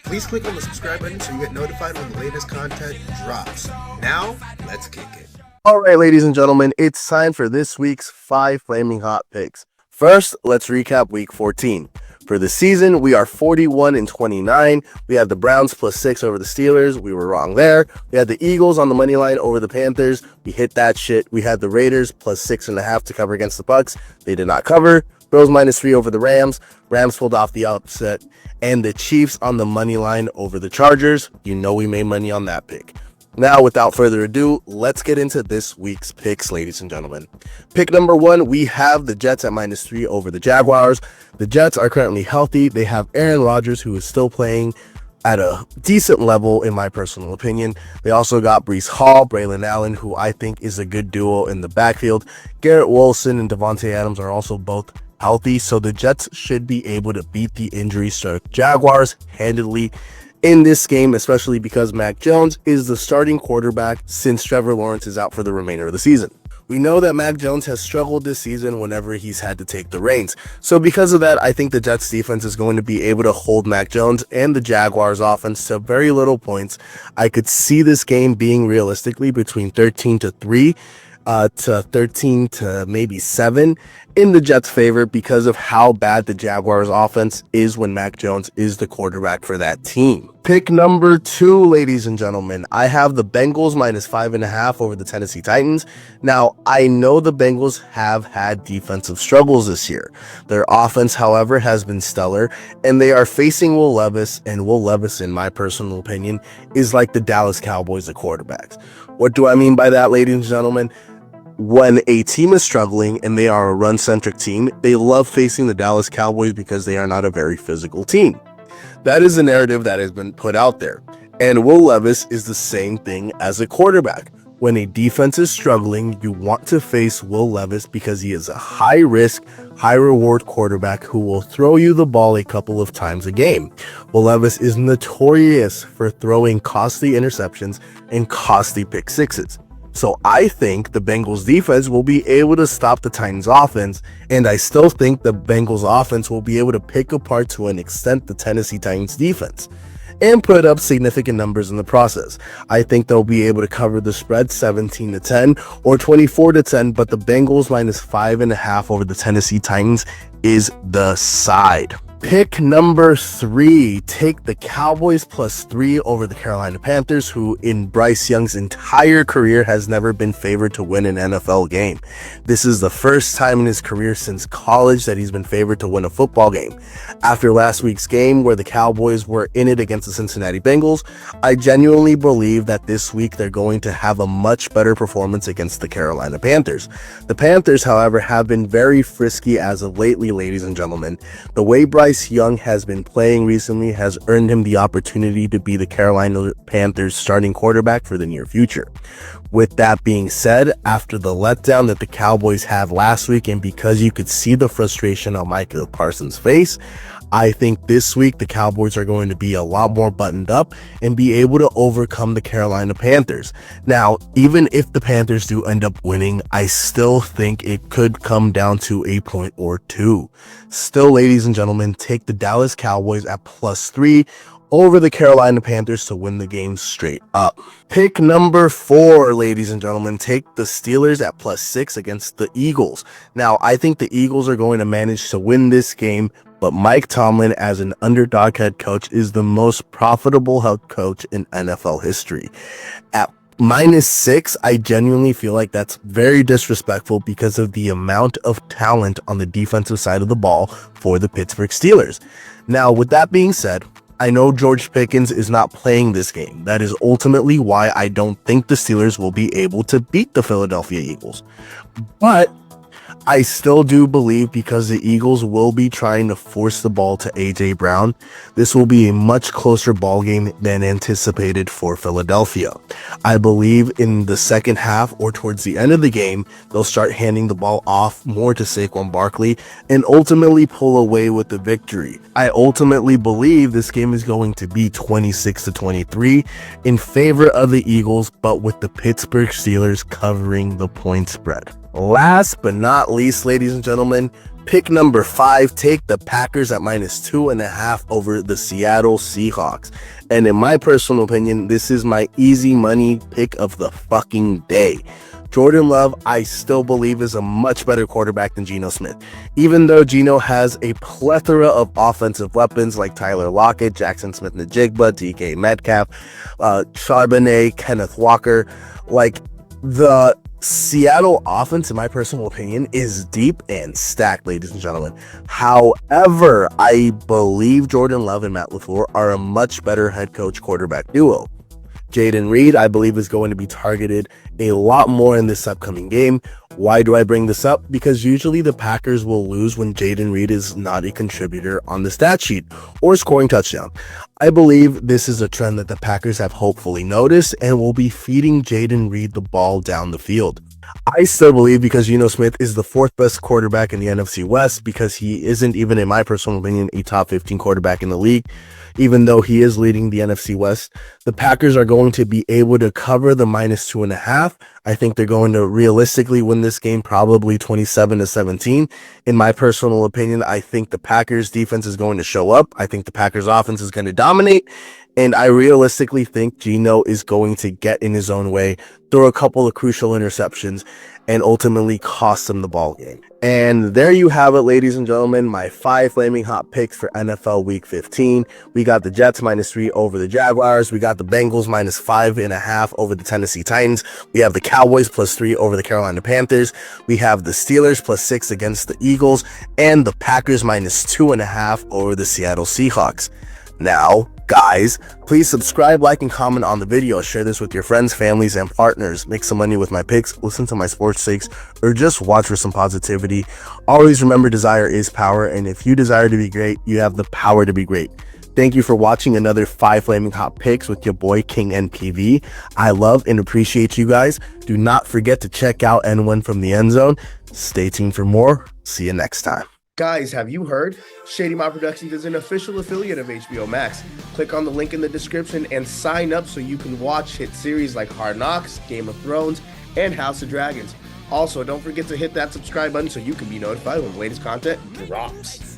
Please click on the subscribe button so you get notified when the latest content drops. Now, let's kick it. All right, ladies and gentlemen, it's time for this week's 5 Flaming Hot Picks. First, let's recap Week 14. For the season, we are 41-29. We had the Browns +6 over the Steelers. We were wrong there. We had the Eagles on the money line over the Panthers. We hit that shit. We had the Raiders +6.5 to cover against the Bucks. They did not cover. Bills -3 over the Rams. Rams pulled off the upset. And the Chiefs on the money line over the Chargers. You know we made money on that pick. Now, without further ado, let's get into this week's picks, ladies and gentlemen. Pick number 1, we have the Jets at -3 over the Jaguars. The Jets are currently healthy. They have Aaron Rodgers, who is still playing at a decent level, in my personal opinion. They also got Breece Hall, Braylon Allen, who I think is a good duo in the backfield. Garrett Wilson and Devontae Adams are also both healthy, so the Jets should be able to beat the injury-struck Jaguars handedly in this game, especially because Mac Jones is the starting quarterback since Trevor Lawrence is out for the remainder of the season. We know that Mac Jones has struggled this season whenever he's had to take the reins. So because of that, I think the Jets defense is going to be able to hold Mac Jones and the Jaguars offense to very little points. I could see this game being realistically between 13-3 to 13 to maybe 7 in the Jets' favor because of how bad the Jaguars' offense is when Mac Jones is the quarterback for that team. Pick number 2, ladies and gentlemen. I have the Bengals -5.5 over the Tennessee Titans. Now, I know the Bengals have had defensive struggles this year. Their offense, however, has been stellar, and they are facing Will Levis, and Will Levis, in my personal opinion, is like the Dallas Cowboys of quarterbacks. What do I mean by that, ladies and gentlemen? When a team is struggling and they are a run-centric team, they love facing the Dallas Cowboys because they are not a very physical team. That is the narrative that has been put out there. And Will Levis is the same thing as a quarterback. When a defense is struggling, you want to face Will Levis because he is a high-risk, high-reward quarterback who will throw you the ball a couple of times a game. Will Levis is notorious for throwing costly interceptions and costly pick sixes. So I think the Bengals defense will be able to stop the Titans offense, and I still think the Bengals offense will be able to pick apart to an extent the Tennessee Titans defense and put up significant numbers in the process. I think they'll be able to cover the spread 17-10 or 24-10, but the Bengals -5.5 over the Tennessee Titans is the side. Pick number 3, take the Cowboys +3 over the Carolina Panthers, who in Bryce Young's entire career has never been favored to win an NFL game. This is the first time in his career since college that he's been favored to win a football game. After last week's game where the Cowboys were in it against the Cincinnati Bengals, I genuinely believe that this week they're going to have a much better performance against the Carolina Panthers. The Panthers, however, have been very frisky as of lately, ladies and gentlemen. The way Bryce Young has been playing recently has earned him the opportunity to be the Carolina Panthers starting quarterback for the near future. With that being said, after the letdown that the Cowboys had last week, and because you could see the frustration on Micah Parsons' face, I think this week the Cowboys are going to be a lot more buttoned up and be able to overcome the Carolina Panthers. Now, even if the Panthers do end up winning, I still think it could come down to a point or two. Still, ladies and gentlemen, take the Dallas Cowboys at +3 over the Carolina Panthers to win the game straight up. Pick number 4, ladies and gentlemen, take the Steelers at +6 against the Eagles. Now, I think the Eagles are going to manage to win this game, but Mike Tomlin, as an underdog head coach, is the most profitable head coach in NFL history. At -6, I genuinely feel like that's very disrespectful because of the amount of talent on the defensive side of the ball for the Pittsburgh Steelers. Now, with that being said, I know George Pickens is not playing this game. That is ultimately why I don't think the Steelers will be able to beat the Philadelphia Eagles. But I still do believe, because the Eagles will be trying to force the ball to A.J. Brown, this will be a much closer ball game than anticipated for Philadelphia. I believe in the second half or towards the end of the game, they'll start handing the ball off more to Saquon Barkley and ultimately pull away with the victory. I ultimately believe this game is going to be 26-23 in favor of the Eagles, but with the Pittsburgh Steelers covering the point spread. Last but not least, ladies and gentlemen, Pick number 5, take the Packers at -2.5 over the Seattle Seahawks. And in my personal opinion, this is my easy money pick of the fucking day. Jordan Love, I still believe, is a much better quarterback than Geno Smith. Even though Geno has a plethora of offensive weapons like Tyler Lockett, Jackson Smith-Njigba, DK Metcalf, Charbonnet, Kenneth Walker, like the Seattle offense, in my personal opinion, is deep and stacked, ladies and gentlemen. However, I believe Jordan Love and Matt LaFleur are a much better head coach quarterback duo. Jaden Reed, I believe, is going to be targeted a lot more in this upcoming game. Why do I bring this up? Because usually the Packers will lose when Jaden Reed is not a contributor on the stat sheet or scoring touchdown. I believe this is a trend that the Packers have hopefully noticed and will be feeding Jaden Reed the ball down the field. I still believe, because Geno Smith is the 4th best quarterback in the NFC West, because he isn't even, in my personal opinion, a top 15 quarterback in the league, even though he is leading the NFC West, the Packers are going to be able to cover the -2.5. I think they're going to realistically win this game probably 27-17. In my personal opinion, I think the Packers defense is going to show up. I think the Packers offense is going to dominate. And I realistically think Geno is going to get in his own way, throw a couple of crucial interceptions, and ultimately cost them the ball game. And there you have it, ladies and gentlemen, my 5 flaming hot picks for NFL Week 15. We got the Jets -3 over the Jaguars. We got the Bengals -5.5 over the Tennessee Titans. We have the Cowboys +3 over the Carolina Panthers. We have the Steelers +6 against the Eagles, and the Packers -2.5 over the Seattle Seahawks. Now, guys, please subscribe, like, and comment on the video. Share this with your friends, families, and partners. Make some money with my picks, listen to my sports takes, or just watch for some positivity. Always remember, desire is power, and if you desire to be great, you have the power to be great. Thank you for watching another 5 flaming hot picks with your boy King NPV. I love and appreciate you guys. Do not forget to check out N1 from the End Zone. Stay tuned for more. See you next time. Guys, have you heard? Shady Mob Productions is an official affiliate of HBO Max. Click on the link in the description and sign up so you can watch hit series like Hard Knocks, Game of Thrones, and House of Dragons. Also, don't forget to hit that subscribe button so you can be notified when the latest content drops.